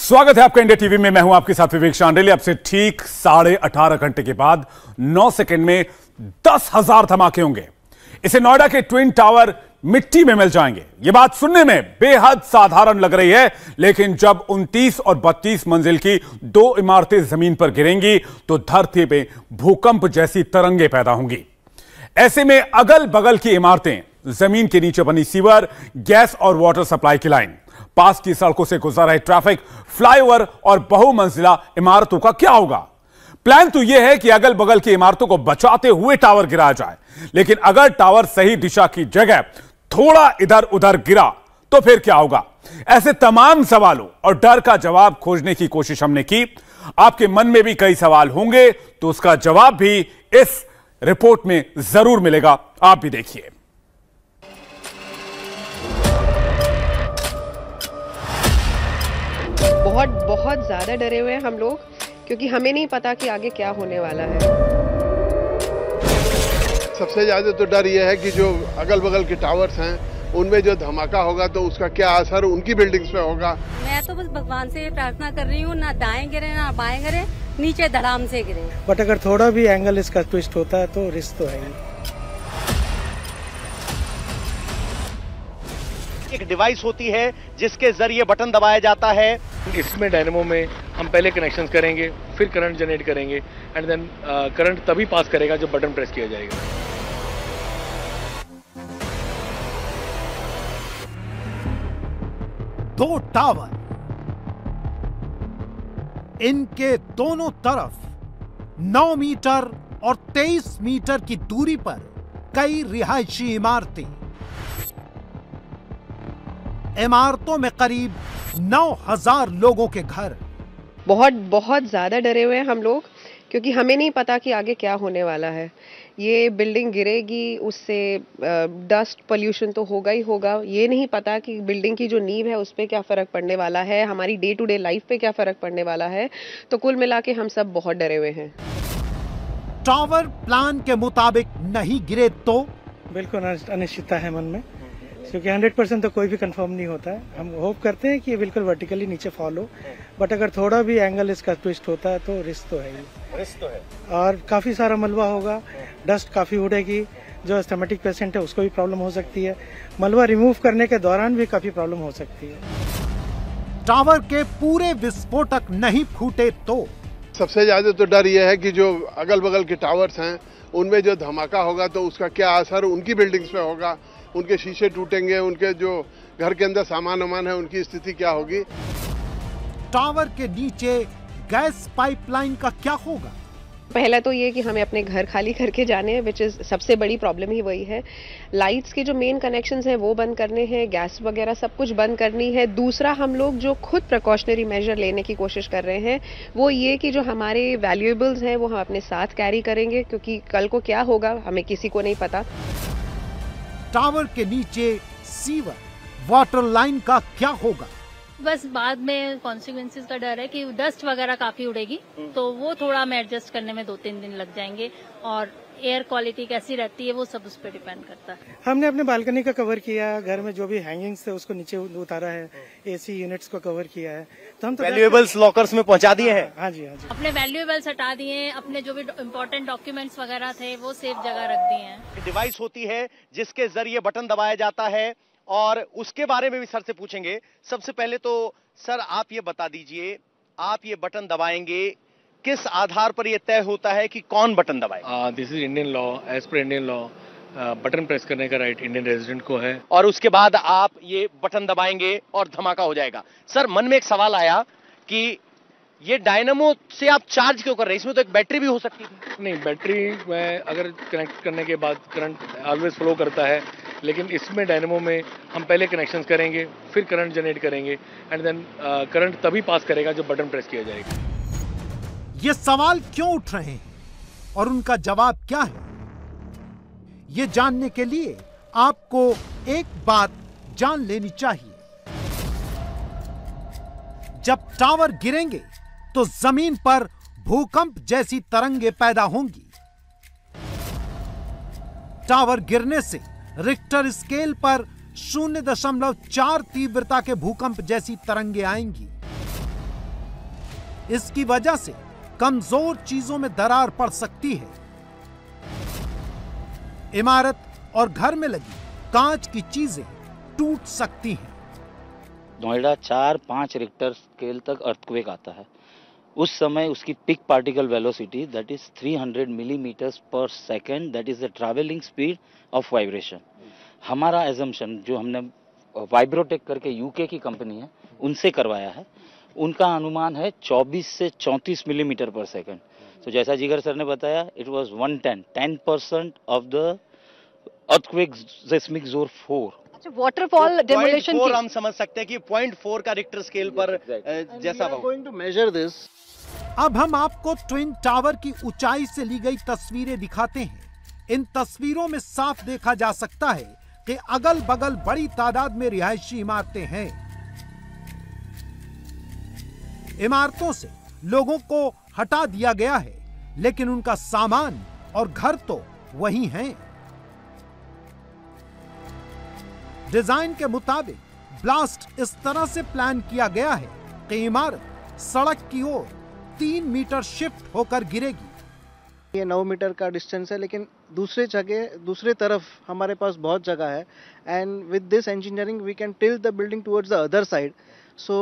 स्वागत है आपका इंडिया टीवी में। मैं हूं आपके साथ विवेक शांडिल्य। अब से ठीक 18.5 घंटे के बाद 9 सेकंड में 10,000 धमाके होंगे। इसे नोएडा के ट्विन टावर मिट्टी में मिल जाएंगे। यह बात सुनने में बेहद साधारण लग रही है, लेकिन जब 29 और 32 मंजिल की दो इमारतें जमीन पर गिरेंगी तो धरती में भूकंप जैसी तरंगे पैदा होंगी। ऐसे में अगल बगल की इमारतें, जमीन के नीचे बनी सीवर, गैस और वाटर सप्लाई की लाइन, पास की सड़कों से गुजर रहे ट्रैफिक, फ्लाईओवर और बहुमंजिला इमारतों का क्या होगा? प्लान तो यह है कि अगल बगल की इमारतों को बचाते हुए टावर गिराया जाए, लेकिन अगर टावर सही दिशा की जगह थोड़ा इधर उधर गिरा तो फिर क्या होगा? ऐसे तमाम सवालों और डर का जवाब खोजने की कोशिश हमने की। आपके मन में भी कई सवाल होंगे, तो उसका जवाब भी इस रिपोर्ट में जरूर मिलेगा। आप भी देखिए। बहुत ज्यादा डरे हुए हैं हम लोग, क्योंकि हमें नहीं पता कि आगे क्या होने वाला है। सबसे ज्यादा तो डर यह है कि जो अगल बगल के टावर्स हैं उनमें जो धमाका होगा तो उसका क्या असर उनकी बिल्डिंग्स पे होगा। मैं तो बस भगवान से प्रार्थना कर रही हूँ, ना दाएं गिरे ना बाएं गिरे, नीचे धड़ाम से गिरे। बट अगर थोड़ा भी एंगल इसका ट्विस्ट होता है तो रिस्क तो है ही। एक डिवाइस होती है जिसके जरिए बटन दबाया जाता है। इसमें डायनेमो में हम पहले कनेक्शंस करेंगे, फिर करंट जनरेट करेंगे एंड देन करंट तभी पास करेगा जब बटन प्रेस किया जाएगा। दो टावर, इनके दोनों तरफ 9 मीटर और 23 मीटर की दूरी पर कई रिहायशी इमारतों में करीब 9,000 लोगों के घर। बहुत ज्यादा डरे हुए हैं हम लोग, क्योंकि हमें नहीं पता कि आगे क्या होने वाला है। ये बिल्डिंग गिरेगी, उससे डस्ट पोल्यूशन तो होगा ही होगा। ये नहीं पता कि बिल्डिंग की जो नींव है उस पर क्या फ़र्क पड़ने वाला है, हमारी डे टू डे लाइफ पे क्या फ़र्क पड़ने वाला है। तो कुल मिला के हम सब बहुत डरे हुए हैं। टावर प्लान के मुताबिक नहीं गिरे तो बिल्कुल अनिश्चितता है मन में, क्योंकि 100% तो कोई भी कंफर्म नहीं होता है। हम होप करते हैं कि ये बिल्कुल वर्टिकली नीचे फॉल हो, बट अगर थोड़ा भी एंगल इसका ट्विस्ट होता है तो रिस्क तो है ही। रिस्क तो है और काफ़ी सारा मलबा होगा, डस्ट काफ़ी उड़ेगी, जो एस्थमेटिक पेशेंट है उसको भी प्रॉब्लम हो सकती है। मलबा रिमूव करने के दौरान भी काफ़ी प्रॉब्लम हो सकती है। टावर के पूरे विस्फोटक नहीं फूटे तो सबसे ज्यादा तो डर यह है कि जो अगल बगल के टावर्स हैं उनमें जो धमाका होगा तो उसका क्या असर उनकी बिल्डिंग्स पे होगा। उनके शीशे टूटेंगे, उनके जो घर के अंदर सामान वामान है उनकी स्थिति क्या होगी। टावर के नीचे गैस पाइपलाइन का क्या होगा? पहला तो ये कि हमें अपने घर खाली करके जाने हैं, विच इज़ सबसे बड़ी प्रॉब्लम ही वही है। लाइट्स के जो मेन कनेक्शंस हैं वो बंद करने हैं, गैस वगैरह सब कुछ बंद करनी है। दूसरा, हम लोग जो खुद प्रिकॉशनरी मेजर लेने की कोशिश कर रहे हैं वो ये कि जो हमारे वैल्यूएबल्स हैं वो हम अपने साथ कैरी करेंगे, क्योंकि कल को क्या होगा हमें किसी को नहीं पता। टावर के नीचे सीवर, वाटर लाइन का क्या होगा? बस बाद में कॉन्सिक्वेंसेस का डर है कि डस्ट वगैरह काफी उड़ेगी, तो वो थोड़ा हमें एडजस्ट करने में 2-3 दिन लग जाएंगे। और एयर क्वालिटी कैसी रहती है वो सब उस पर डिपेंड करता है। हमने अपने बालकनी का कवर किया, घर में जो भी हैंगिंग्स थे उसको नीचे उतारा है, एसी यूनिट्स को कवर किया है। तो हम तो वैल्यूएबल्स लॉकर्स में पहुंचा दिए हैं। हाँ जी, हाँ जी। अपने वैल्यूएबल्स हटा दिए, अपने जो भी इम्पोर्टेंट डॉक्यूमेंट्स वगैरह थे वो सेफ जगह रख दिए हैं। डिवाइस होती है जिसके जरिए बटन दबाया जाता है और उसके बारे में भी सर से पूछेंगे। सबसे पहले तो सर आप ये बता दीजिए, आप ये बटन दबाएंगे, किस आधार पर यह तय होता है कि कौन बटन दबाएगा? This is Indian law, as per Indian law button press करने का राइट इंडियन रेजिडेंट को है। और उसके बाद आप ये बटन दबाएंगे और धमाका हो जाएगा। सर, मन में एक सवाल आया कि ये डायनामो से आप चार्ज क्यों कर रहे हैं? इसमें तो एक बैटरी भी हो सकती थी। नहीं, बैटरी में अगर कनेक्ट करने के बाद करंट ऑलवेज फ्लो करता है, लेकिन इसमें डायनेमो में हम पहले कनेक्शंस करेंगे, फिर करंट जनरेट करेंगे एंड देन करंट तभी पास करेगा जब बटन प्रेस किया जाएगा। ये सवाल क्यों उठ रहे हैं और उनका जवाब क्या है? ये जानने के लिए आपको एक बात जान लेनी चाहिए। जब टावर गिरेंगे तो जमीन पर भूकंप जैसी तरंगे पैदा होंगी। टावर गिरने से रिक्टर स्केल पर 0.4 तीव्रता के भूकंप जैसी तरंगे आएंगी। इसकी वजह से कमजोर चीजों में दरार पड़ सकती है। इमारत और घर में लगी कांच की चीजें टूट सकती हैं। नोएडा 4-5 रिक्टर स्केल तक अर्थक्वेक आता है। उस समय उसकी peak particle velocity that is 300 millimetres per second, that is the travelling speed of vibration. हमारा एजम्पशन जो हमने वाइब्रोटेक करके यूके की कंपनी है उनसे करवाया है, उनका अनुमान है 24 से 34 मिलीमीटर पर सेकेंड। तो जैसा जिगर सर ने बताया, it was 10% of the earthquake seismic zone 4। Waterfall demolition की हम समझ सकते हैं कि 0.4 का रिक्टर स्केल पर जैसा गोइंग टू मेजर दिस। अब हम आपको ट्विन टावर की ऊंचाई से ली गई तस्वीरें दिखाते हैं। इन तस्वीरों में साफ देखा जा सकता है कि अगल बगल बड़ी तादाद में रिहायशी इमारतें हैं। इमारतों से लोगों को हटा दिया गया है, लेकिन उनका सामान और घर तो वही हैं। डिजाइन के मुताबिक ब्लास्ट इस तरह से प्लान किया गया है कि इमारत सड़क की ओर 3 मीटर शिफ्ट होकर गिरेगी। ये 9 मीटर का डिस्टेंस है, लेकिन दूसरे तरफ हमारे पास बहुत जगह है, and with this engineering we can tilt the building towards the other side. So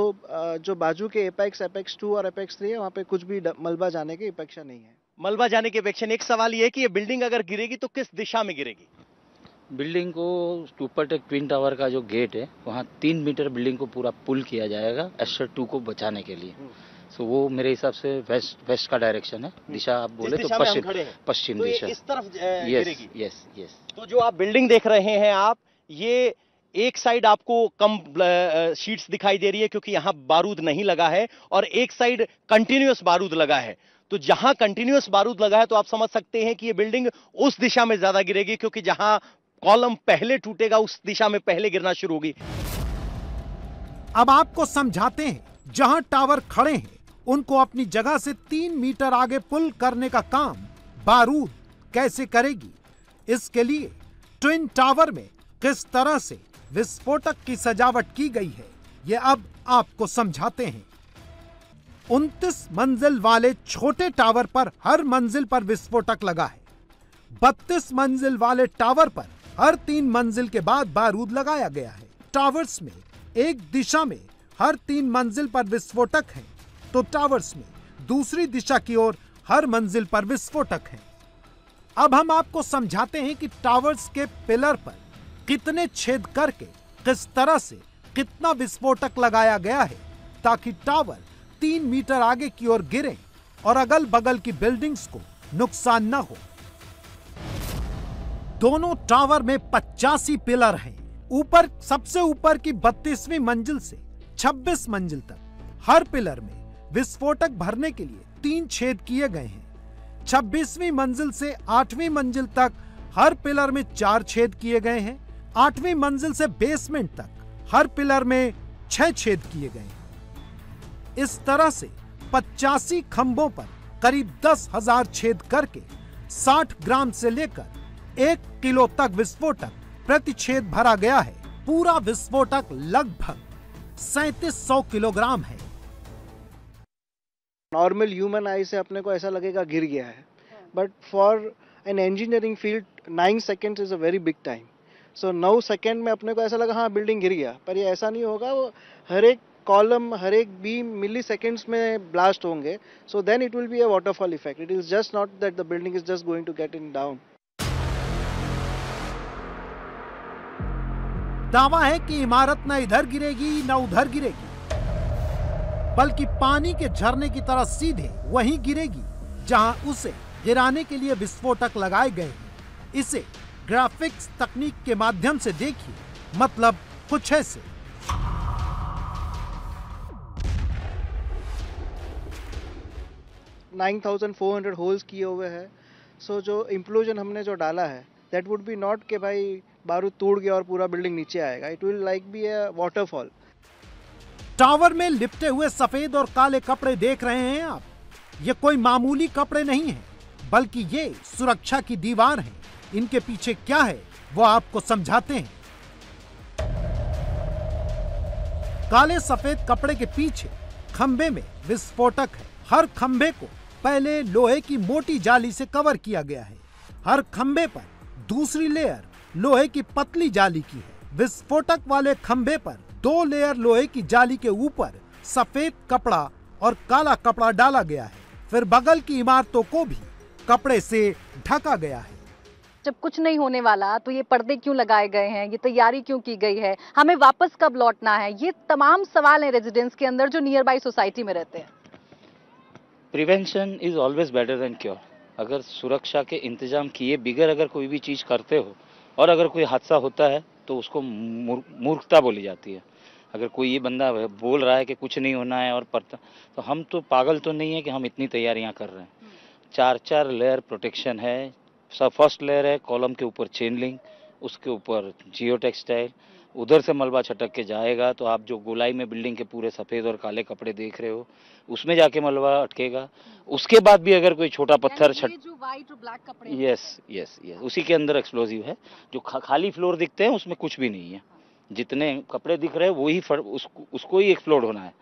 जो बाजू के एपेक्स 2 और एपेक्स 3 है, वहाँ पे कुछ भी मलबा जाने की अपेक्षा नहीं है। मलबा जाने की अपेक्षा नहीं। एक सवाल ये है कि ये बिल्डिंग अगर गिरेगी तो किस दिशा में गिरेगी? बिल्डिंग को सुपरटेक ट्विन टावर का जो गेट है वहाँ 3 मीटर बिल्डिंग को पूरा पुल किया जाएगा एस्टर 2 को बचाने के लिए। सो वो मेरे हिसाब से वेस्ट का डायरेक्शन है। दिशा आप बोले तो पश्चिम तो दिशा, इस तरफ गिरेगी। यस। तो जो आप बिल्डिंग देख रहे हैं आप, ये एक साइड आपको कम शीट्स दिखाई दे रही है क्योंकि यहाँ बारूद नहीं लगा है, और एक साइड कंटिन्यूअस बारूद लगा है। तो जहां कंटिन्यूअस बारूद लगा है तो आप समझ सकते हैं कि ये बिल्डिंग उस दिशा में ज्यादा गिरेगी, क्योंकि जहां कॉलम पहले टूटेगा उस दिशा में पहले गिरना शुरू होगी। अब आपको समझाते हैं, जहां टावर खड़े हैं उनको अपनी जगह से 3 मीटर आगे पुल करने का काम बारूद कैसे करेगी। इसके लिए ट्विन टावर में किस तरह से विस्फोटक की सजावट की गई है, यह अब आपको समझाते हैं। 29 मंजिल वाले छोटे टावर पर हर मंजिल पर विस्फोटक लगा है। 32 मंजिल वाले टावर पर हर 3 मंजिल के बाद बारूद लगाया गया है। टावर्स में एक दिशा में हर 3 मंजिल पर विस्फोटक हैं, तो टावर्स में दूसरी दिशा की ओर हर मंजिल पर विस्फोटक हैं। अब हम आपको समझाते हैं कि टावर्स के पिलर पर कितने छेद करके किस तरह से कितना विस्फोटक लगाया गया है, ताकि टावर 3 मीटर आगे की ओर गिरे और अगल बगल की बिल्डिंग्स को नुकसान न हो। दोनों टावर में 85 पिलर हैं। ऊपर सबसे ऊपर की 32वीं मंजिल से 26 मंजिल तक हर पिलर में विस्फोटक भरने के लिए 3 छेद किए गए हैं। 26वीं मंजिल से 8वीं मंजिल तक हर पिलर में 4 छेद किए गए हैं। 8वीं मंजिल से बेसमेंट तक हर पिलर में 6 छेद किए गए हैं। इस तरह से 85 खंभों पर करीब 10,000 छेद करके 60 ग्राम से लेकर 1 किलो तक विस्फोटक प्रति छेद भरा गया है। पूरा विस्फोटक लगभग 3700 किलोग्राम है। नॉर्मल ह्यूमन आई से अपने को ऐसा लगेगा गिर गया है, but for an engineering field 9 seconds is a very big time. So 9 second में अपने को ऐसा लगा हाँ बिल्डिंग गिर गया, पर ये ऐसा नहीं होगा। वो हर एक कॉलम, हर एक बीम मिली सेकेंड्स में ब्लास्ट होंगे। So then it will be a waterfall effect. It is just not that the building is just going to get in down. दावा है कि इमारत न इधर गिरेगी न उधर गिरेगी, बल्कि पानी के झरने की तरह सीधे वहीं गिरेगी जहां उसे गिराने के लिए विस्फोटक लगाए गए हैं। इसे ग्राफिक्स तकनीक के माध्यम से देखिए, मतलब कुछ ऐसे। $9,400 होल्स किए हुए हैं। सो जो इम्प्लोजन हमने जो डाला है, दैट वुड बी नॉट कि भाई बारूद टूट गया और पूरा बिल्डिंग नीचे आएगा। It will like B a waterfall. Tower में लिपटे हुए सफेद और काले कपड़े देख रहे हैं आप। ये कोई मामूली कपड़े नहीं हैं, बल्कि ये सुरक्षा की दीवार है। इनके पीछे क्या है वो आपको समझाते हैं। काले सफेद कपड़े के पीछे खंबे में विस्फोटक है। हर खंभे को पहले लोहे की मोटी जाली से कवर किया गया है। हर खंभे पर दूसरी लेयर लोहे की पतली जाली की है। विस्फोटक वाले खंभे पर 2 लेयर लोहे की जाली के ऊपर सफेद कपड़ा और काला कपड़ा डाला गया है। फिर बगल की इमारतों को भी कपड़े से ढका गया है। जब कुछ नहीं होने वाला तो ये पर्दे क्यों लगाए गए हैं, ये तैयारी क्यों की गई है, हमें वापस कब लौटना है, ये तमाम सवाल हैं रेजिडेंट्स के अंदर जो नियर बाई सोसाइटी में रहते हैं। Prevention is always better than cure. अगर सुरक्षा के इंतजाम किए बगैर अगर कोई भी चीज़ करते हो और अगर कोई हादसा होता है तो उसको मूर्खता बोली जाती है। अगर कोई ये बंदा बोल रहा है कि कुछ नहीं होना है और तो हम तो पागल तो नहीं है कि हम इतनी तैयारियां कर रहे हैं। 4 लेयर प्रोटेक्शन है। सब फर्स्ट लेयर है, कॉलम के ऊपर चेन लिंक, उसके ऊपर जियो टेक्सटाइल, उधर से मलबा छटक के जाएगा तो आप जो गोलाई में बिल्डिंग के पूरे सफ़ेद और काले कपड़े देख रहे हो उसमें जाके मलबा अटकेगा। उसके बाद भी अगर कोई छोटा पत्थर जो वाइट और ब्लैक कपड़े यस उसी के अंदर एक्सप्लोजिव है। जो खाली फ्लोर दिखते हैं उसमें कुछ भी नहीं है। जितने कपड़े दिख रहे हैं वही उसको ही एक्सप्लोड होना है।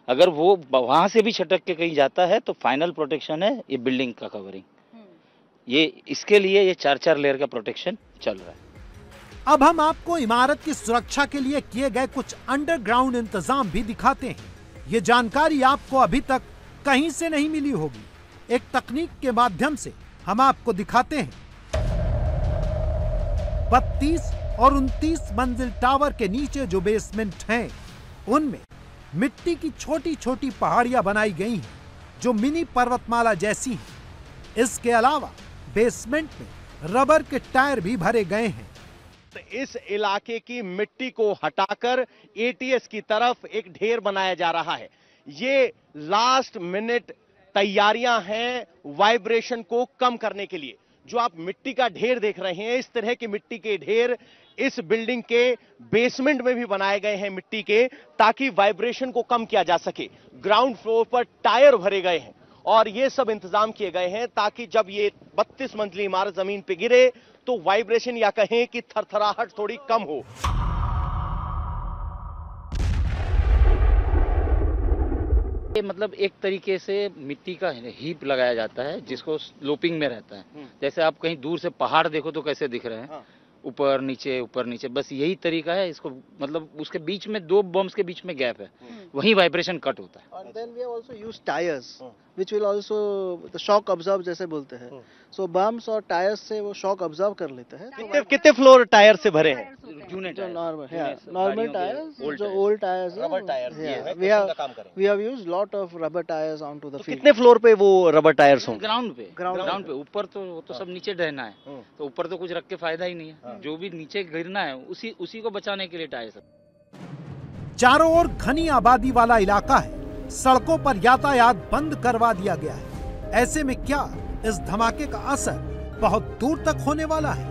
अगर वो वहां से भी छटक के कहीं जाता है तो फाइनल प्रोटेक्शन है ये बिल्डिंग का कवरिंग। ये इसके लिए ये 4 लेयर का प्रोटेक्शन चल रहा है। अब हम आपको इमारत की सुरक्षा के लिए किए गए कुछ अंडरग्राउंड इंतजाम भी दिखाते हैं। ये जानकारी आपको अभी तक कहीं से नहीं मिली होगी। एक तकनीक के माध्यम से हम आपको दिखाते हैं। 32 और 29 मंजिल टावर के नीचे जो बेसमेंट हैं, उनमें मिट्टी की छोटी छोटी पहाड़ियां बनाई गई हैं जो मिनी पर्वतमाला जैसी हैं। इसके अलावा बेसमेंट में रबर के टायर भी भरे गए हैं। तो इस इलाके की मिट्टी को हटाकर एटीएस की तरफ एक ढेर बनाया जा रहा है। ये लास्ट मिनट तैयारियां हैं वाइब्रेशन को कम करने के लिए। जो आप मिट्टी का ढेर देख रहे हैं, इस तरह के मिट्टी के ढेर इस बिल्डिंग के बेसमेंट में भी बनाए गए हैं मिट्टी के, ताकि वाइब्रेशन को कम किया जा सके। ग्राउंड फ्लोर पर टायर भरे गए हैं और ये सब इंतजाम किए गए हैं ताकि जब ये 32 मंजिली इमारत जमीन पे गिरे तो वाइब्रेशन या कहें कि थरथराहट थोड़ी कम हो। ये मतलब एक तरीके से मिट्टी का हीप लगाया जाता है जिसको स्लोपिंग में रहता है। जैसे आप कहीं दूर से पहाड़ देखो तो कैसे दिख रहे हैं, ऊपर नीचे, बस यही तरीका है इसको। मतलब उसके बीच में 2 बम्स के बीच में गैप है, वहीं वाइब्रेशन कट होता है। And then we have also used tires, which will also the shock absorb जैसे बोलते हैं। So bumps और टायर्स से वो शॉक अब्जॉर्ब कर लेते हैं। कितने फ्लोर टायर से भरे हैं? नॉर्मल टायर्स, जो old tyres, rubber tyres. We have used lot of rubber tires onto the field। कितने फ्लोर पे वो रबर टायर्स होंगे? ग्राउंड पे। ऊपर तो सब नीचे रहना है, तो ऊपर तो कुछ रख के फायदा ही नहीं है। जो भी नीचे गिरना है उसी को बचाने के लिए टायर। चारों ओर घनी आबादी वाला इलाका है। सड़कों पर यातायात बंद करवा दिया गया है। ऐसे में क्या इस धमाके का असर बहुत दूर तक होने वाला है?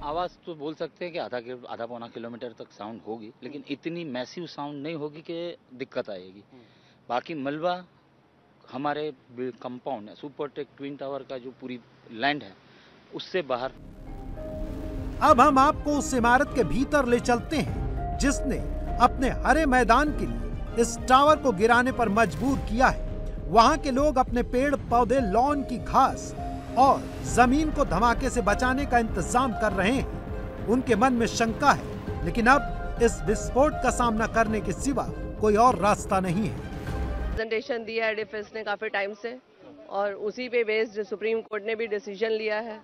आवाज तो बोल सकते हैं कि आधा पौना किलोमीटर तक साउंड होगी, लेकिन इतनी मैसिव साउंड नहीं होगी कि दिक्कत आएगी। बाकी मलबा हमारे कंपाउंड है, सुपरटेक ट्विन टावर का जो पूरी लैंड है उससे बाहर। अब हम आपको उस इमारत के भीतर ले चलते हैं जिसने अपने हरे मैदान के लिए इस टावर को गिराने पर मजबूर किया है। वहां के लोग अपने पेड़ पौधे, लॉन की घास और जमीन को धमाके से बचाने का इंतजाम कर रहे हैं। उनके मन में शंका है, लेकिन अब इस विस्फोट का सामना करने के सिवा कोई और रास्ता नहीं है। प्रेजेंटेशन दिया है डिफेंस ने काफी टाइम से, और उसी पे बेस्ड सुप्रीम कोर्ट ने भी डिसीजन लिया है।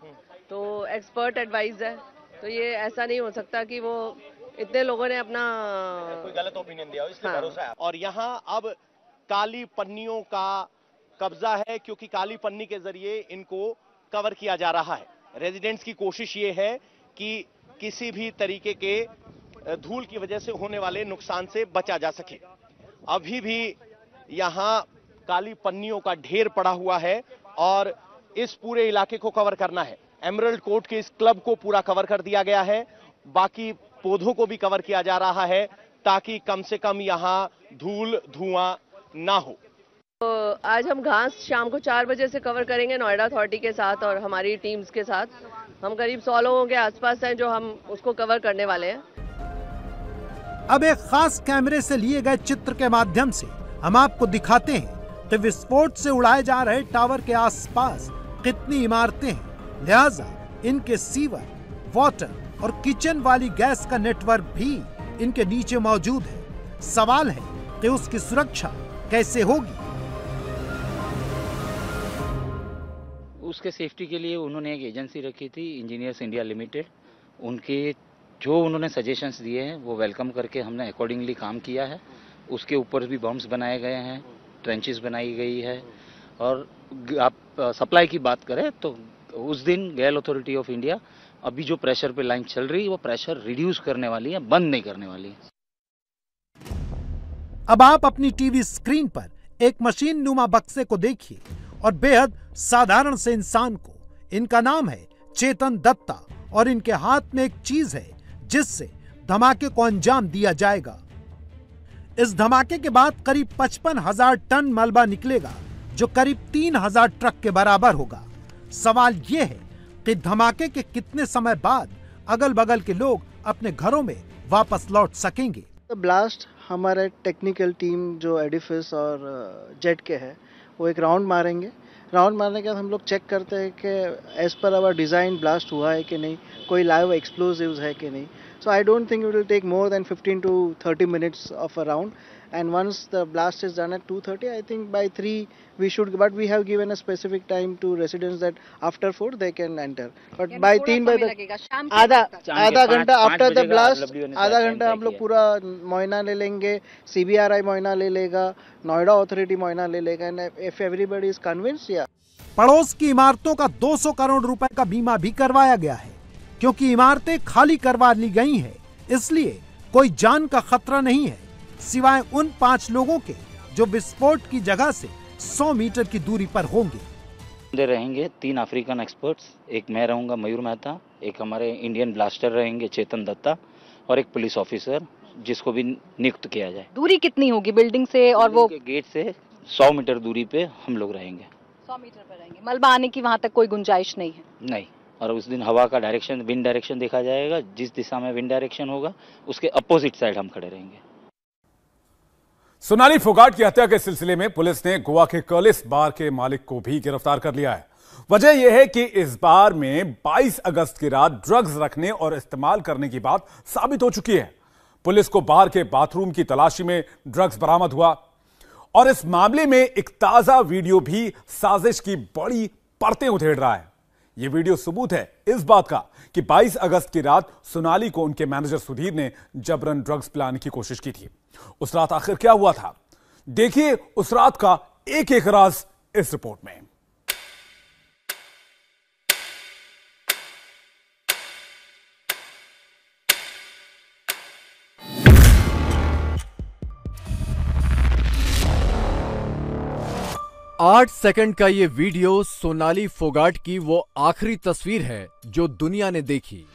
तो एक्सपर्ट एडवाइस है, तो ये ऐसा नहीं हो सकता कि वो इतने लोगों ने अपना कोई गलत ओपिनियन दिया हो, इसलिए भरोसा है। और यहाँ अब काली पन्नियों का कब्जा है, क्योंकि काली पन्नी के जरिए इनको कवर किया जा रहा है। रेजिडेंट्स की कोशिश ये है कि किसी भी तरीके के धूल की वजह से होने वाले नुकसान से बचा जा सके। अभी भी यहाँ काली पन्नियों का ढेर पड़ा हुआ है और इस पूरे इलाके को कवर करना है। एमरल्ड कोर्ट के इस क्लब को पूरा कवर कर दिया गया है, बाकी पौधों को भी कवर किया जा रहा है ताकि कम से कम यहाँ धूल धुआं ना हो। तो आज हम घास शाम को 4 बजे से कवर करेंगे नोएडा अथॉरिटी के साथ और हमारी टीम्स के साथ। हम करीब 100 लोगों के आसपास हैं जो हम उसको कवर करने वाले हैं। अब एक खास कैमरे से लिए गए चित्र के माध्यम से हम आपको दिखाते हैं कि विस्फोट से उड़ाए जा रहे टावर के आसपास कितनी इमारतें हैं, लिहाजा इनके सीवर, वाटर और किचन वाली गैस का नेटवर्क भी इनके नीचे मौजूद है। सवाल है कि उसकी सुरक्षा कैसे होगी। उसके सेफ्टी के लिए उन्होंने एक एजेंसी रखी थी, इंजीनियर्स इंडिया लिमिटेड। उनके जो उन्होंने सजेशंस दिए हैं वो वेलकम करके हमने अकॉर्डिंगली काम किया है। उसके ऊपर भी बम्स बनाए गए हैं, ट्रेंचेस बनाई गई है। और आप सप्लाई की बात करें तो उस दिन गैल अथॉरिटी ऑफ इंडिया अभी जो प्रेशर पे लाइन चल रही है वो प्रेशर रिड्यूस करने वाली है, बंद नहीं करने वाली है। अब आप अपनी टीवी स्क्रीन पर एक मशीन नुमा बक्से को देखिए और बेहद साधारण से इंसान को। इनका नाम है चेतन दत्ता और इनके हाथ में एक चीज है जिससे धमाके को अंजाम दिया जाएगा। इस धमाके के बाद करीब 55,000 टन मलबा निकलेगा, जो करीब 3,000 ट्रक के बराबर होगा। सवाल यह है कि धमाके के कितने समय बाद अगल बगल के लोग अपने घरों में वापस लौट सकेंगे। ब्लास्ट हमारे टेक्निकल टीम जो एडिफिस और जेट के है वो एक राउंड मारेंगे। राउंड मारने के बाद हम लोग चेक करते हैं कि as per hour design blast हुआ है कि नहीं, कोई लाइव एक्सप्लोजिव्स है कि नहीं। So I don't think it will take more than 15 to 30 minutes of a round, and once the blast is done at 2:30, I think by 3 we should, but we have given a specific time to residents that after 4 they can enter, but by 3 by आधा घंटा after the blast, आधा घंटा हम लोग पूरा मुआयना ले लेंगे, CBRI मुआयना ले लेगा, नोएडा अथॉरिटी मुआयना ले लेगा, and if everybody is convinced, yeah. पड़ोस की इमारतों का 200 करोड़ रुपए का बीमा भी करवाया गया है, क्योंकि इमारतें खाली करवा ली गई हैं, इसलिए कोई जान का खतरा नहीं है, सिवाय उन 5 लोगों के जो विस्फोट की जगह से 100 मीटर की दूरी पर होंगे। रहेंगे 3 अफ्रीकन एक्सपर्ट्स, एक मैं रहूंगा मयूर मेहता, एक हमारे इंडियन ब्लास्टर रहेंगे चेतन दत्ता और एक पुलिस ऑफिसर जिसको भी नियुक्त किया जाए। दूरी कितनी होगी बिल्डिंग से? और वो गेट से 100 मीटर दूरी पे हम लोग रहेंगे। 100 मीटर पर रहेंगे। मलबा आने की वहाँ तक कोई गुंजाइश नहीं है? नहीं। और उस दिन हवा का डायरेक्शन, विंड डायरेक्शन देखा जाएगा, जिस दिशा में विंड डायरेक्शन होगा उसके अपोजिट साइड हम खड़े रहेंगे। सोनाली फोगाट की हत्या के सिलसिले में पुलिस ने गोवा के कर्लिस बार के मालिक को भी गिरफ्तार कर लिया है। वजह यह है कि इस बार में 22 अगस्त की रात ड्रग्स रखने और इस्तेमाल करने की बात साबित हो चुकी है। पुलिस को बार के बाथरूम की तलाशी में ड्रग्स बरामद हुआ और इस मामले में एक ताजा वीडियो भी साजिश की बड़ी परतें उधेड़ रहा है। यह वीडियो सबूत है इस बात का कि 22 अगस्त की रात सोनाली को उनके मैनेजर सुधीर ने जबरन ड्रग्स पिलाने की कोशिश की थी। उस रात आखिर क्या हुआ था, देखिए उस रात का एक एक राज इस रिपोर्ट में। आठ सेकंड का ये वीडियो सोनाली फोगाट की वो आखिरी तस्वीर है जो दुनिया ने देखी।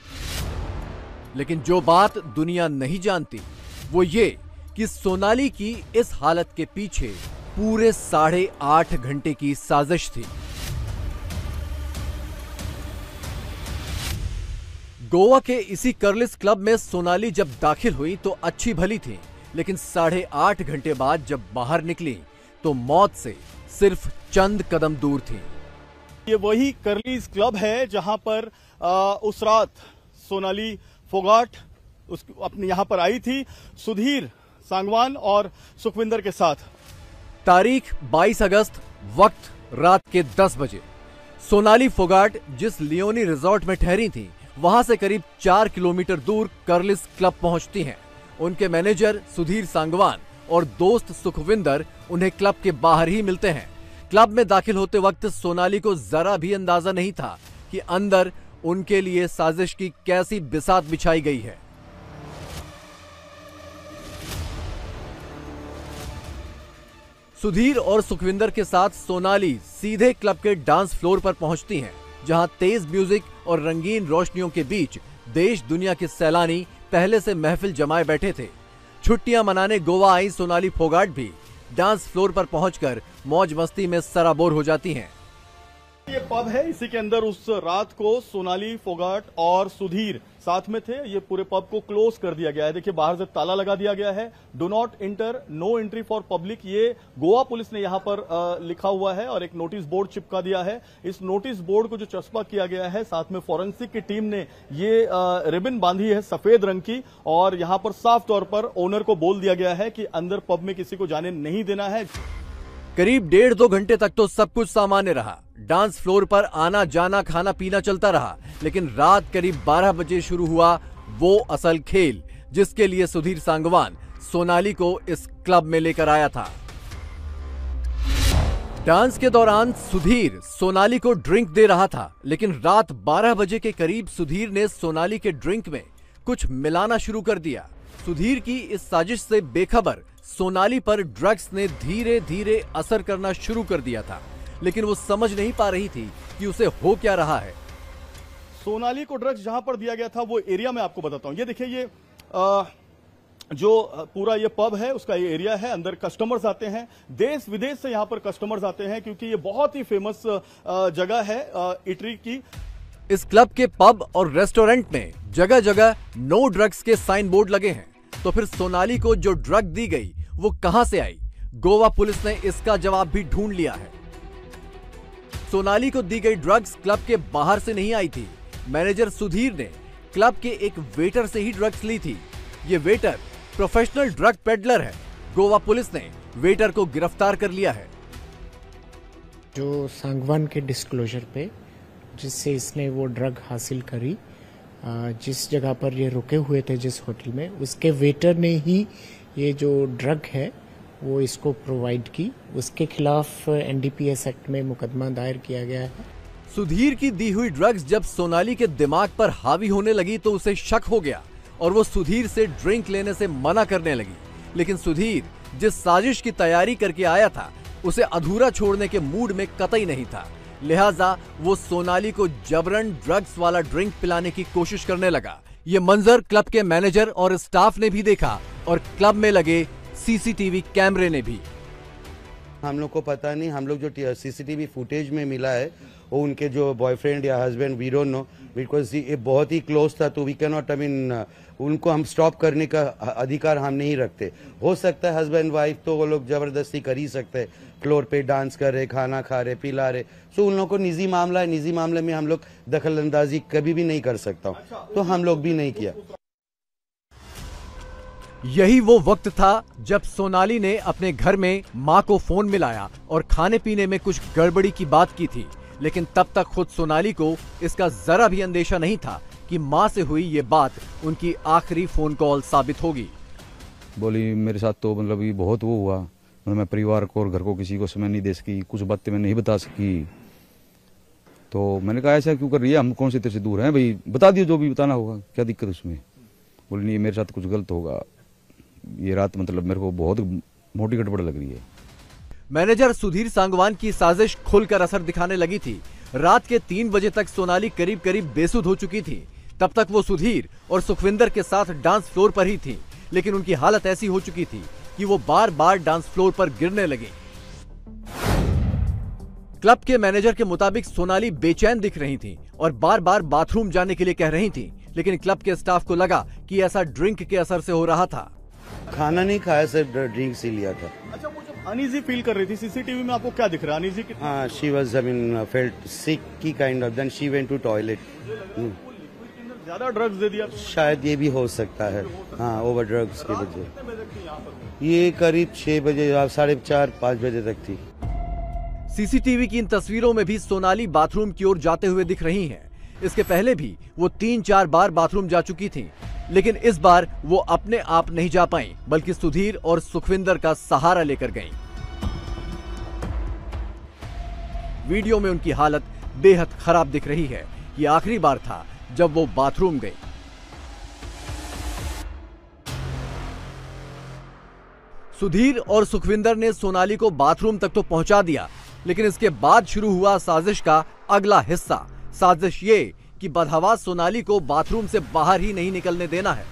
लेकिन जो बात दुनिया नहीं जानती वो ये कि सोनाली की इस हालत के पीछे पूरे 8.5 घंटे की साजिश थी। गोवा के इसी कर्लिस क्लब में सोनाली जब दाखिल हुई तो अच्छी भली थी, लेकिन 8.5 घंटे बाद जब बाहर निकली तो मौत से सिर्फ चंद कदम दूर थी। ये वही कर्लिस क्लब है जहां पर उस रात सोनाली फोगाट अपने यहां पर आई थी सुधीर सांगवान और सुखविंदर के साथ। तारीख 22 अगस्त, वक्त रात के 10 बजे। सोनाली फोगाट जिस लियोनी रिजॉर्ट में ठहरी थी वहां से करीब 4 किलोमीटर दूर कर्लिस क्लब पहुंचती हैं। उनके मैनेजर सुधीर सांगवान और दोस्त सुखविंदर उन्हें क्लब के बाहर ही मिलते हैं। क्लब में दाखिल होते वक्त सोनाली को जरा भी अंदाजा नहीं था कि अंदर उनके लिए साजिश की कैसी बिसात बिछाई गई है। सुधीर और सुखविंदर के साथ सोनाली सीधे क्लब के डांस फ्लोर पर पहुंचती हैं, जहां तेज म्यूजिक और रंगीन रोशनियों के बीच देश दुनिया के सैलानी पहले से महफिल जमाए बैठे थे। छुट्टियां मनाने गोवा आई सोनाली फोगाट भी डांस फ्लोर पर पहुंचकर मौज मस्ती में सराबोर हो जाती हैं। ये पब है, इसी के अंदर उस रात को सोनाली फोगाट और सुधीर साथ में थे। ये पूरे पब को क्लोज कर दिया गया है। देखिए बाहर से ताला लगा दिया गया है, do not enter, no entry for public. ये गोवा पुलिस ने यहां पर लिखा हुआ है और एक नोटिस बोर्ड चिपका दिया है। इस नोटिस बोर्ड को जो चस्पा किया गया है, साथ में फॉरेंसिक की टीम ने ये रिबन बांधी है सफेद रंग की, और यहां पर साफ तौर पर ओनर को बोल दिया गया है कि अंदर पब में किसी को जाने नहीं देना है। करीब 1.5-2 घंटे तक तो सब कुछ सामान्य रहा। डांस फ्लोर पर आना जाना खाना पीना चलता रहा, लेकिन रात करीब 12 बजे शुरू हुआ वो असल खेल, जिसके लिए सुधीर सांगवान सोनाली को इस क्लब में लेकर आया था। डांस के दौरान सुधीर सोनाली को ड्रिंक दे रहा था, लेकिन रात 12 बजे के करीब सुधीर ने सोनाली के ड्रिंक में कुछ मिलाना शुरू कर दिया। सुधीर की इस साजिश से बेखबर सोनाली पर ड्रग्स ने धीरे धीरे असर करना शुरू कर दिया था, लेकिन वो समझ नहीं पा रही थी कि उसे हो क्या रहा है। सोनाली को ड्रग्स जहां पर दिया गया था वो एरिया मैं आपको बताता हूं। ये देखिए, ये जो पूरा ये पब है उसका ये एरिया है। अंदर कस्टमर्स आते हैं, देश विदेश से यहां पर कस्टमर्स आते हैं, क्योंकि ये बहुत ही फेमस जगह है इटरी की। इस क्लब के पब और रेस्टोरेंट में जगह जगह नो ड्रग्स के साइन बोर्ड लगे हैं। तो फिर सोनाली को जो ड्रग दी गई वो कहां से आई? गोवा पुलिस ने इसका जवाब भी ढूंढ लिया है। सोनाली को दी गई ड्रग्स क्लब के बाहर से नहीं आई थी। मैनेजर सुधीर ने क्लब के एक वेटर से ही ड्रग्स ली थी। ये वेटर प्रोफेशनल ड्रग पेडलर है। गोवा पुलिस ने वेटर को गिरफ्तार कर लिया है। जो सांगवान के डिस्क्लोजर पे जिससे इसने वो ड्रग हासिल करी, जिस जगह पर ये रुके हुए थे, जिस होटल में, उसके वेटर ने ही ये जो ड्रग है वो इसको प्रोवाइड की। उसके खिलाफ एनडीपीएस एक्ट में मुकदमा दायर किया गया है। सुधीर की दी हुई ड्रग्स जब सोनाली के दिमाग पर हावी होने लगी तो उसे शक हो गया और वो सुधीर से ड्रिंक लेने से मना करने लगी। लेकिन सुधीर जिस साजिश की तैयारी करके आया था उसे अधूरा छोड़ने के मूड में कतई नहीं था, लिहाजा वो सोनाली को जबरन ड्रग्स वाला ड्रिंक पिलाने की कोशिश करने लगा। ये मंजर क्लब के मैनेजर और स्टाफ ने भी देखा और क्लब में लगे सीसीटीवी कैमरे ने भी। हम लोग को पता नहीं, हम लोग जो सीसीटीवी फुटेज में मिला है वो उनके जो बॉयफ्रेंड या husband, we don't know, because ये बहुत ही क्लोज था, तो we can not, I mean उनको हम स्टॉप करने का अधिकार हम नहीं रखते। हो सकता है हस्बैंड वाइफ तो वो लोग जबरदस्ती कर ही सकते हैं, फ्लोर पे डांस कर रहे, खाना खा रहे, पिला रहे, सो उन लोगों को निजी मामला है, निजी मामले में हम लोग दखल अंदाजी कभी भी नहीं कर सकता हूँ, तो हम लोग भी नहीं किया। यही वो वक्त था जब सोनाली ने अपने घर में मां को फोन मिलाया और खाने पीने में कुछ गड़बड़ी की बात की थी, लेकिन तब तक खुद सोनाली को इसका जरा भी अंदेशा नहीं था कि मां से हुई ये बात उनकी आखिरी फोन कॉल साबित होगी। बोली मेरे साथ तो मतलब ये बहुत वो हुआ, मतलब मैं परिवार को और घर को किसी को समय नहीं दे सकी, कुछ बातें मैं नहीं बता सकी। तो मैंने कहा ऐसा क्यों कर रही है, हम कौन से तेरे से दूर हैं भाई, बता दियो जो भी बताना होगा, क्या दिक्कत उसमें। बोली नहीं मेरे साथ कुछ गलत होगा, ये रात मतलब मेरे को बहुत मोटी गड़बड़ लग रही है। मैनेजर सुधीर सांगवान की साजिश खुलकर असर दिखाने लगी थी। रात के 3 बजे तक सोनाली करीब करीब बेसुध हो चुकी थी। तब तक वो सुधीर और सुखविंदर के साथ डांस फ्लोर पर ही थी, लेकिन उनकी हालत ऐसी हो चुकी थी कि वो बार बार डांस फ्लोर पर गिरने लगी। क्लब के मैनेजर के मुताबिक सोनाली बेचैन दिख रही थी और बार बार बाथरूम जाने के लिए कह रही थी, लेकिन क्लब के स्टाफ को लगा कि ऐसा ड्रिंक के असर से हो रहा था। खाना नहीं खाया, सिर्फ ड्रिंक से लिया था। अच्छा, वो जब अनईजी फील कर रही थी, सीसीटीवी में आपको क्या दिख रहा है? अनईजी? हाँ, she was, I mean felt sick की kind of, then she went to toilet. ज्यादा ड्रग्स दे दिया? शायद ये भी हो सकता है, हाँ, ओवर ड्रग्स की वजह। ये करीब 6 बजे, 4:30-5 बजे तक थी। सीसीटीवी की इन तस्वीरों में भी सोनाली बाथरूम की ओर जाते हुए दिख रही हैं। इसके पहले भी वो 3-4 बार बाथरूम जा चुकी थी, लेकिन इस बार वो अपने आप नहीं जा पाई, बल्कि सुधीर और सुखविंदर का सहारा लेकर गईं। वीडियो में उनकी हालत बेहद खराब दिख रही है। ये आखिरी बार था जब वो बाथरूम गई। सुधीर और सुखविंदर ने सोनाली को बाथरूम तक तो पहुंचा दिया, लेकिन इसके बाद शुरू हुआ साजिश का अगला हिस्सा। साजिश ये कि बदहवास सोनाली को बाथरूम से बाहर ही नहीं निकलने देना है।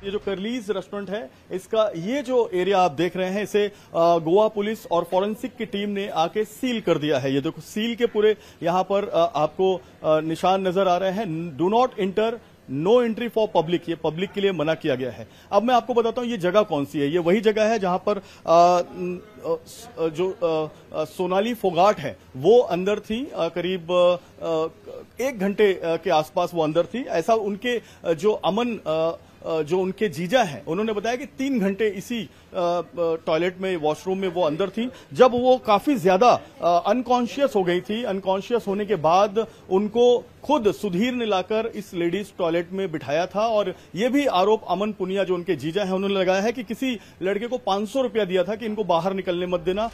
ये जो कर्लीज रेस्टोरेंट है, इसका ये जो एरिया आप देख रहे हैं, इसे गोवा पुलिस और फॉरेंसिक की टीम ने आके सील कर दिया है। ये देखो सील के पूरे यहाँ पर आपको निशान नजर आ रहे हैं। Do not enter, no entry for public, ये पब्लिक के लिए मना किया गया है। अब मैं आपको बताता हूं ये जगह कौन सी है। ये वही जगह है जहां पर सोनाली फोगाट है वो अंदर थी, करीब 1 घंटे के आसपास वो अंदर थी। ऐसा उनके जो उनके जीजा हैं उन्होंने बताया कि 3 घंटे इसी टॉयलेट में, वॉशरूम में वो अंदर थी। जब वो काफी ज्यादा अनकॉन्शियस हो गई थी, अनकॉन्शियस होने के बाद उनको खुद सुधीर ने लाकर इस लेडीज टॉयलेट में बिठाया था। और ये भी आरोप अमन पुनिया जो उनके जीजा हैं उन्होंने लगाया है कि किसी लड़के को 500 रुपया दिया था कि इनको बाहर निकलने मत देना।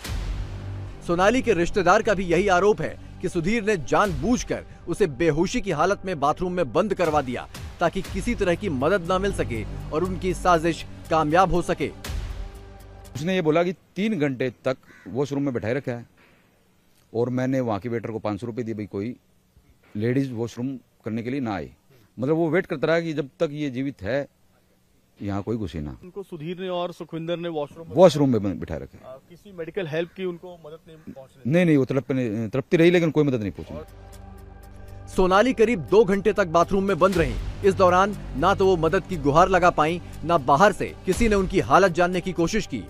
सोनाली के रिश्तेदार का भी यही आरोप है कि सुधीर ने जानबूझकर उसे बेहोशी की हालत में बाथरूम में बंद करवा दिया ताकि किसी तरह की मदद न मिल सके और उनकी साजिश कामयाब हो सके। उसने ये बोला कि 3 घंटे तक वॉशरूम में बैठाए रखा है और मैंने वहां के वेटर को 500 रुपए दिए, भाई कोई लेडीज वॉशरूम करने के लिए ना आए। मतलब वो वेट करता रहा कि जब तक ये जीवित है यहाँ कोई घुसे ना। उनको सुधीर ने और सुखविंदर ने वॉशरूम में बिठाए रखे। किसी मेडिकल हेल्प की उनको मदद नहीं पहुंची? नहीं, वो तड़पती रही लेकिन कोई मदद नहीं पहुंची। सोनाली करीब 2 घंटे तक बाथरूम में बंद रही। इस दौरान ना तो वो मदद की गुहार लगा पाई, ना बाहर से किसी ने उनकी हालत जानने की कोशिश की।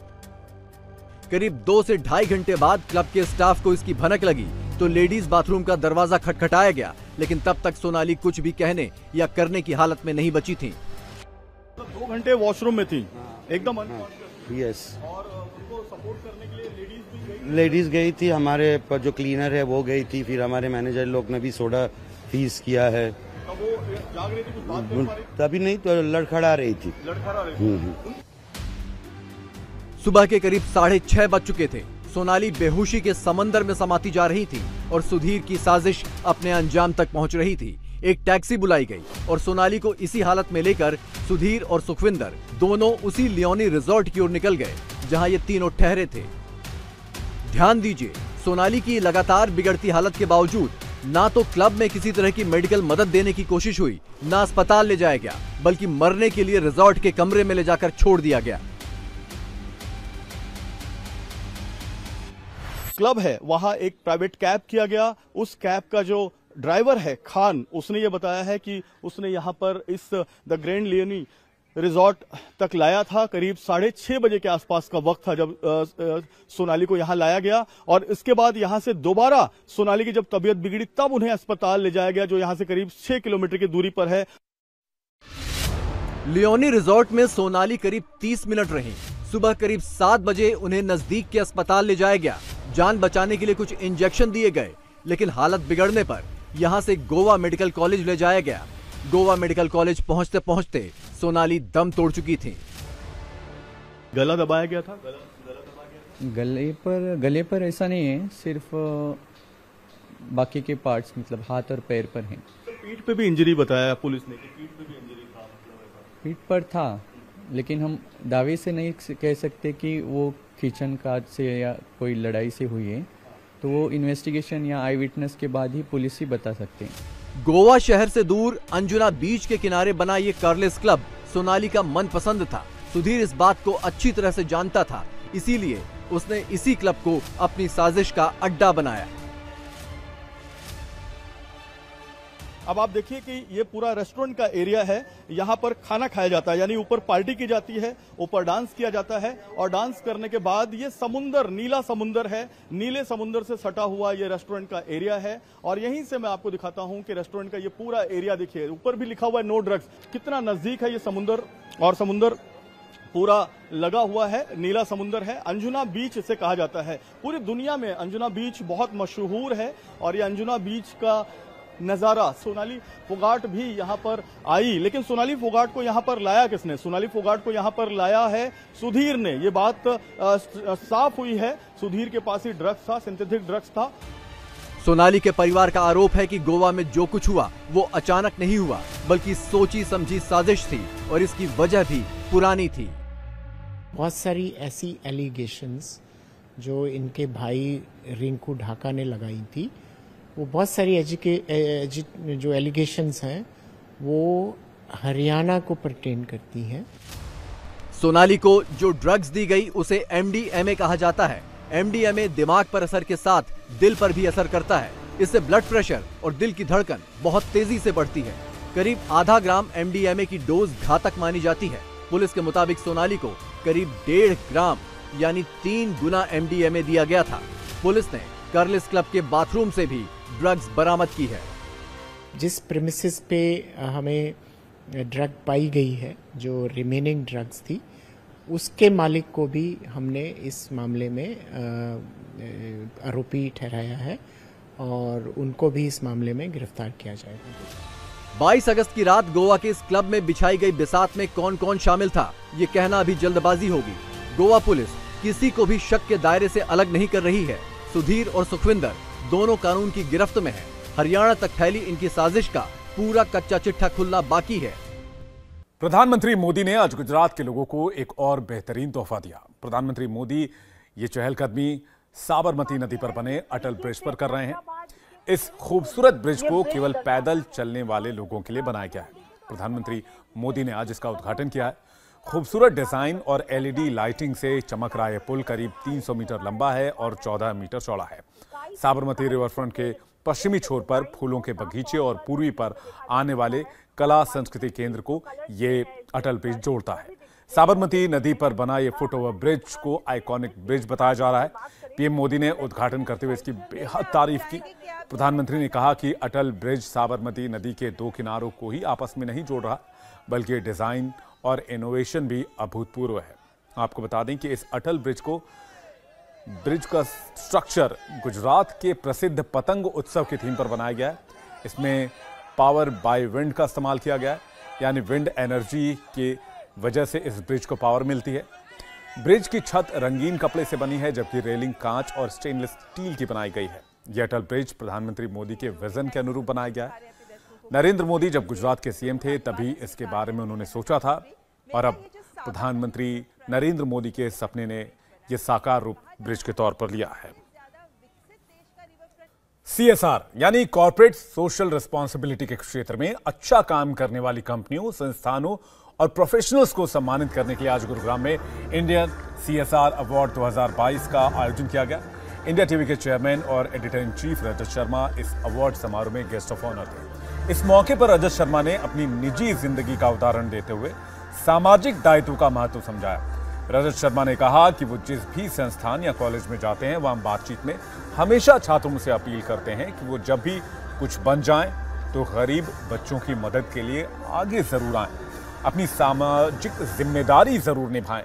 करीब 2 से 2.5 घंटे बाद क्लब के स्टाफ को इसकी भनक लगी तो लेडीज बाथरूम का दरवाजा खटखटाया गया, लेकिन तब तक सोनाली कुछ भी कहने या करने की हालत में नहीं बची थी। 2 घंटे वॉशरूम में थी, एकदम यस। और उनको सपोर्ट करने के लिए लेडीज गई थी, हमारे जो क्लीनर है वो गई थी, फिर हमारे मैनेजर लोग ने भी सोडा फीस किया है। वो जाग रही थी, कुछ बात कर पा रही थी? तभी नहीं तो लड़खड़ा रही थी। सुबह के करीब 6:30 बज चुके थे। सोनाली बेहोशी के समंदर में समाती जा रही थी और सुधीर की साजिश अपने अंजाम तक पहुंच रही थी। एक टैक्सी बुलाई गई और सोनाली को इसी हालत में लेकर सुधीर और सुखविंदर दोनों उसी लियोनी रिजॉर्ट की ओर निकल गए जहां ये तीनों ठहरे थे। ध्यान दीजिए, सोनाली की लगातार बिगड़ती हालत के बावजूद ना तो क्लब में किसी तरह की मेडिकल मदद देने की कोशिश हुई, ना अस्पताल ले जाया गया, बल्कि मरने के लिए रिजॉर्ट के कमरे में ले जाकर छोड़ दिया गया। क्लब है वहां एक प्राइवेट कैब किया गया। उस कैब का जो ड्राइवर है खान, उसने ये बताया है कि उसने यहां पर इस द ग्रैंड लियोनी रिजॉर्ट तक लाया था। करीब 6:30 बजे के आसपास का वक्त था जब सोनाली को यहां लाया गया और इसके बाद यहां से दोबारा सोनाली की जब तबीयत बिगड़ी तब उन्हें अस्पताल ले जाया गया, जो यहां से करीब 6 किलोमीटर की दूरी पर है। लियोनी रिजॉर्ट में सोनाली करीब 30 मिनट रही। सुबह करीब 7 बजे उन्हें नजदीक के अस्पताल ले जाया गया। जान बचाने के लिए कुछ इंजेक्शन दिए गए, लेकिन हालत बिगड़ने पर यहां से गोवा मेडिकल कॉलेज ले जाया गया। गोवा मेडिकल कॉलेज पहुंचते पहुंचते सोनाली दम तोड़ चुकी थी। गला दबाया गया था? गले पर ऐसा नहीं है, सिर्फ बाकी के पार्ट्स मतलब हाथ और पैर पर हैं। तो पीठ पे भी इंजरी बताया पुलिस ने कि पीठ पे भी इंजरी था? पीठ पर था, लेकिन हम दावे से नहीं कह सकते कि वो किचन काज से या कोई लड़ाई से हुई है, तो वो इन्वेस्टिगेशन या आई विटनेस के बाद ही पुलिस ही बता सकते हैं। गोवा शहर से दूर अंजुना बीच के किनारे बना ये कार्लेस क्लब सोनाली का मनपसंद था। सुधीर इस बात को अच्छी तरह से जानता था, इसीलिए उसने इसी क्लब को अपनी साजिश का अड्डा बनाया। अब आप देखिए कि ये पूरा रेस्टोरेंट का एरिया है, यहाँ पर खाना खाया जाता है, यानी ऊपर पार्टी की जाती है, ऊपर डांस किया जाता है और डांस करने के बाद ये समुंदर, नीला समुंदर है, नीले समुंदर से सटा हुआ ये रेस्टोरेंट का एरिया है। और यहीं से मैं आपको दिखाता हूं कि रेस्टोरेंट का ये पूरा एरिया देखिए, ऊपर भी लिखा हुआ है नो ड्रग्स। कितना नजदीक है ये समुंदर, और समुंदर पूरा लगा हुआ है, नीला समुंदर है। अंजुना बीच इसे कहा जाता है। पूरी दुनिया में अंजुना बीच बहुत मशहूर है और ये अंजुना बीच का नजारा, सोनाली फोगाट भी यहां पर आई, लेकिन सोनाली फोगाट को यहां पर लाया किसने? सोनाली फोगाट को यहां पर लाया है सुधीर ने। ये बात साफ हुई है, सुधीर के पास ही ड्रग्स था, सिंथेटिक ड्रग्स था। सोनाली के परिवार का आरोप है कि गोवा में जो कुछ हुआ वो अचानक नहीं हुआ, बल्कि सोची समझी साजिश थी और इसकी वजह भी पुरानी थी। बहुत सारी ऐसी एलिगेशंस जो इनके भाई रिंकू ढाका ने लगाई थी, वो बहुत सारी जो एलिगेशंस हैं वो हरियाणा को परटेन करती हैं। सोनाली को जो ड्रग्स दी गई उसे MDMA कहा जाता है। MDMA दिमाग पर असर के साथ दिल पर भी असर करता है। इससे ब्लड प्रेशर और दिल की धड़कन बहुत तेजी से बढ़ती है। करीब आधा ग्राम MDMA की डोज घातक मानी जाती है। पुलिस के मुताबिक सोनाली को करीब 1.5 ग्राम यानी 3 गुना MDMA दिया गया था। पुलिस ने कर्लिस क्लब के बाथरूम से भी ड्रग्स बरामद की है। जिस प्रेमिसेस पे हमें ड्रग पाई गई है, जो रिमेनिंग ड्रग्स थी, उसके मालिक को भी हमने इस मामले में आरोपी ठहराया है और उनको भी इस मामले में गिरफ्तार किया जाएगा। 22 अगस्त की रात गोवा के इस क्लब में बिछाई गई बिसात में कौन कौन शामिल था, ये कहना अभी जल्दबाजी होगी। गोवा पुलिस किसी को भी शक के दायरे से अलग नहीं कर रही है। सुधीर और सुखविंदर दोनों कानून की गिरफ्त में हैं। हरियाणा तक फैली इनकी साजिश का पूरा कच्चा चिट्ठा खुलना बाकी है। प्रधानमंत्री मोदी ने आज गुजरात के लोगों को एक और बेहतरीन तोहफा दिया। प्रधानमंत्री मोदी ये चहलकदमी साबरमती नदी पर बने अटल ब्रिज पर कर रहे हैं। इस खूबसूरत ब्रिज को केवल पैदल चलने वाले लोगों के लिए बनाया गया है। प्रधानमंत्री मोदी ने आज इसका उद्घाटन किया है। खूबसूरत डिजाइन और LED लाइटिंग से चमक रहा यह पुल करीब 300 मीटर लंबा है और 14 मीटर चौड़ा है। साबरमती रिवरफ्रंट के पश्चिमी छोर पर फूलों के बगीचे और पूर्वी पर आने वाले कला संस्कृति केंद्र को ये अटल ब्रिज जोड़ता है। साबरमती नदी पर बना ये फुटओवर ब्रिज को आइकॉनिक ब्रिज बताया जा रहा है। पीएम मोदी ने उद्घाटन करते हुए इसकी बेहद तारीफ की। प्रधानमंत्री ने कहा कि अटल ब्रिज साबरमती नदी के दो किनारों को ही आपस में नहीं जोड़ रहा, बल्कि डिजाइन और इनोवेशन भी अभूतपूर्व है। आपको बता दें कि इस अटल ब्रिज का स्ट्रक्चर गुजरात के प्रसिद्ध पतंग उत्सव की थीम पर बनाया गया है। इसमें पावर बाय विंड का इस्तेमाल किया गया है, यानी विंड एनर्जी की वजह से इस ब्रिज को पावर मिलती है। ब्रिज की छत रंगीन कपड़े से बनी है, जबकि रेलिंग कांच और स्टेनलेस स्टील की बनाई गई है। यह अटल ब्रिज प्रधानमंत्री मोदी के विजन के अनुरूप बनाया गया है। नरेंद्र मोदी जब गुजरात के सीएम थे तभी इसके बारे में उन्होंने सोचा था और अब प्रधानमंत्री नरेंद्र मोदी के सपने ने यह साकार रूप ब्रिज के तौर पर लिया है। CSR यानी कॉर्पोरेट सोशल रिस्पॉन्सिबिलिटी के क्षेत्र में अच्छा काम करने वाली कंपनियों, संस्थानों और प्रोफेशनल्स को सम्मानित करने के लिए आज गुरुग्राम में इंडियन CSR अवार्ड 2022 का आयोजन किया गया। इंडिया टीवी के चेयरमैन और editor in chief Rajat Sharma इस अवार्ड समारोह में गेस्ट ऑफ ऑनर थे। इस मौके पर रजत शर्मा ने अपनी निजी जिंदगी का उदाहरण देते हुए सामाजिक दायित्व का महत्व समझाया। रजत शर्मा ने कहा कि वो जिस भी संस्थान या कॉलेज में जाते हैं वहां बातचीत में हमेशा छात्रों से अपील करते हैं कि वो जब भी कुछ बन जाएं तो गरीब बच्चों की मदद के लिए आगे जरूर आएं, अपनी सामाजिक जिम्मेदारी जरूर निभाएं।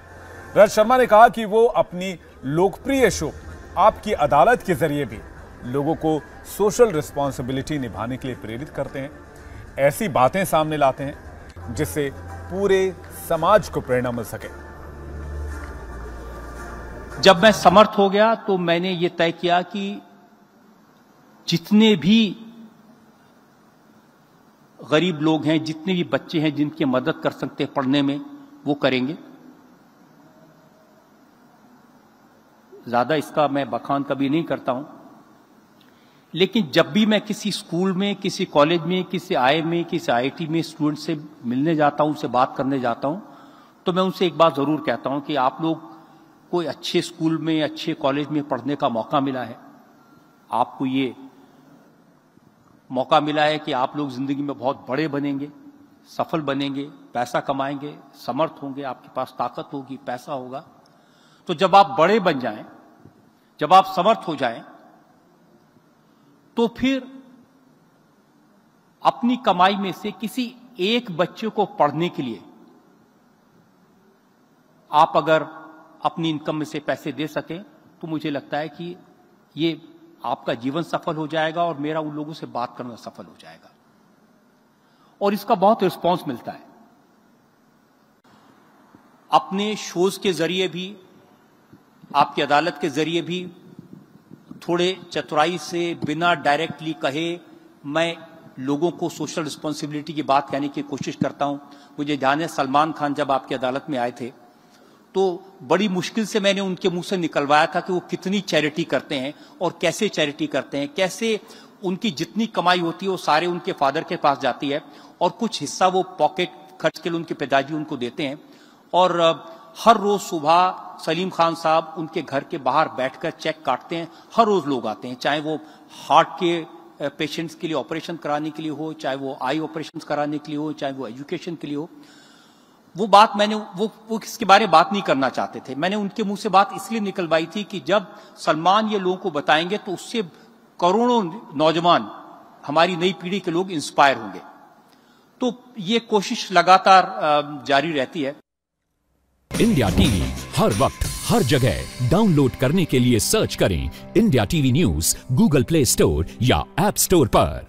रजत शर्मा ने कहा कि वो अपनी लोकप्रिय शो आपकी अदालत के जरिए भी लोगों को सोशल रिस्पॉन्सिबिलिटी निभाने के लिए प्रेरित करते हैं, ऐसी बातें सामने लाते हैं जिससे पूरे समाज को प्रेरणा मिल सके। जब मैं समर्थ हो गया तो मैंने ये तय किया कि जितने भी गरीब लोग हैं, जितने भी बच्चे हैं जिनकी मदद कर सकते हैं पढ़ने में, वो करेंगे। ज्यादा इसका मैं बखान कभी नहीं करता हूं, लेकिन जब भी मैं किसी स्कूल में, किसी कॉलेज में, किसी IIM में, किसी IIT में स्टूडेंट से मिलने जाता हूं, उनसे बात करने जाता हूं, तो मैं उनसे एक बात जरूर कहता हूं कि आप लोग कोई अच्छे स्कूल में, अच्छे कॉलेज में पढ़ने का मौका मिला है, आपको ये मौका मिला है कि आप लोग जिंदगी में बहुत बड़े बनेंगे, सफल बनेंगे, पैसा कमाएंगे, समर्थ होंगे, आपके पास ताकत होगी, पैसा होगा। तो जब आप बड़े बन जाएं, जब आप समर्थ हो जाएं, तो फिर अपनी कमाई में से किसी एक बच्चे को पढ़ने के लिए आप अगर अपनी इनकम में से पैसे दे सकें तो मुझे लगता है कि ये आपका जीवन सफल हो जाएगा और मेरा उन लोगों से बात करना सफल हो जाएगा। और इसका बहुत रिस्पांस मिलता है। अपने शोज के जरिए भी, आपकी अदालत के जरिए भी थोड़े चतुराई से, बिना डायरेक्टली कहे, मैं लोगों को सोशल रिस्पॉन्सिबिलिटी की बात कहने की कोशिश करता हूं। मुझे ध्यान है सलमान खान जब आपकी अदालत में आए थे तो बड़ी मुश्किल से मैंने उनके मुंह से निकलवाया था कि वो कितनी चैरिटी करते हैं और कैसे चैरिटी करते हैं, कैसे उनकी जितनी कमाई होती है वो सारे उनके फादर के पास जाती है और कुछ हिस्सा वो पॉकेट खर्च के लिए उनके पिताजी उनको देते हैं। और हर रोज सुबह सलीम खान साहब उनके घर के बाहर बैठकर चेक काटते हैं। हर रोज लोग आते हैं, चाहे वो हार्ट के पेशेंट्स के लिए ऑपरेशन कराने के लिए हो, चाहे वो आई ऑपरेशन कराने के लिए हो, चाहे वो एजुकेशन के लिए हो। वो बात मैंने वो इसके बारे में बात नहीं करना चाहते थे। मैंने उनके मुंह से बात इसलिए निकलवाई थी कि जब सलमान ये लोगों को बताएंगे तो उससे करोड़ों नौजवान, हमारी नई पीढ़ी के लोग इंस्पायर होंगे। तो ये कोशिश लगातार जारी रहती है। इंडिया टीवी हर वक्त हर जगह डाउनलोड करने के लिए सर्च करें India TV news Google play store या ऐप स्टोर पर।